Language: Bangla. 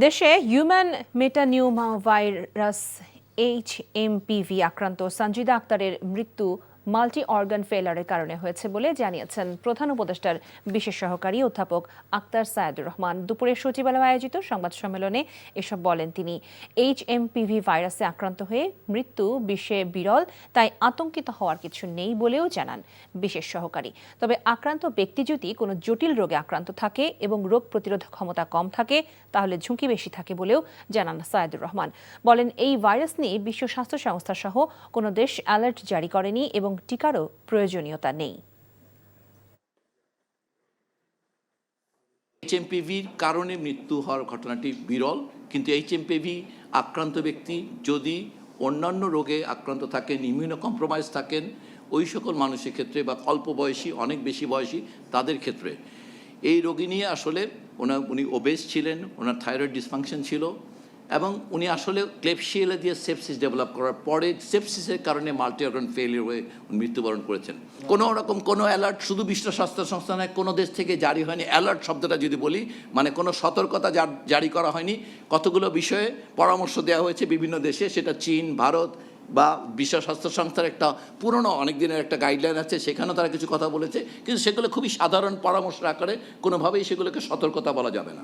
দেশে হিউম্যান মেটানিউমাভাইরাস HMPV আক্রান্ত সঞ্জিদা আক্তারের মৃত্যু মাল্টি অর্গান ফেলারের কারণে হয়েছে বলে জানিয়েছেন প্রধান উপদেষ্টার বিশেষ সহকারী অধ্যাপক আক্তার সায়েদুর রহমান। দুপুরে সচিবালয়ে আয়োজিত সংবাদ সম্মেলনে এসব বলেন তিনি। HMPV ভাইরাসে আক্রান্ত হয়ে মৃত্যু বিশ্বে বিরল, তাই আতঙ্কিত হওয়ার কিছু নেই বলেও জানান বিশেষ সহকারী। তবে আক্রান্ত ব্যক্তি যদি কোনো জটিল রোগে আক্রান্ত থাকে এবং রোগ প্রতিরোধ ক্ষমতা কম থাকে তাহলে ঝুঁকি বেশি থাকে বলেও জানান সায়েদুর রহমান। বলেন এই ভাইরাস নিয়ে বিশ্ব স্বাস্থ্য সংস্থা সহ কোনো দেশ অ্যালার্ট জারি করেনি এবং টিকারও প্রয়োজনীয়তা নেই। HMPVর কারণে মৃত্যু হওয়ার ঘটনাটি বিরল, কিন্তু HMPV আক্রান্ত ব্যক্তি যদি অন্যান্য রোগে আক্রান্ত থাকেন, ইমিউনো কম্প্রোমাইজ থাকেন, ওই সকল মানুষের ক্ষেত্রে বা অল্প বয়সী, অনেক বেশি বয়সী তাদের ক্ষেত্রে এই রোগী নিয়ে আসলে উনি ওবেস ছিলেন, ওনার থাইরয়েড ডিসফাংশন ছিল এবং উনি আসলে ক্লেবশিয়েলা দিয়ে সেপসিস ডেভেলপ করার পরে সেপসিসের কারণে মাল্টি অর্গান ফেলিয়ার হয়ে মৃত্যুবরণ করেছেন। কোনো অ্যালার্ট শুধু বিশ্ব স্বাস্থ্য সংস্থা নয়, কোনো দেশ থেকে জারি হয়নি। অ্যালার্ট শব্দটা যদি বলি মানে কোনো সতর্কতা জারি করা হয়নি। কতগুলো বিষয়ে পরামর্শ দেওয়া হয়েছে বিভিন্ন দেশে, সেটা চীন, ভারত বা বিশ্ব স্বাস্থ্য সংস্থার একটা পুরনো অনেক দিনের একটা গাইডলাইন আছে, সেখানেও তারা কিছু কথা বলেছে, কিন্তু সেগুলো খুবই সাধারণ পরামর্শ আকারে, কোনোভাবেই সেগুলোকে সতর্কতা বলা যাবে না।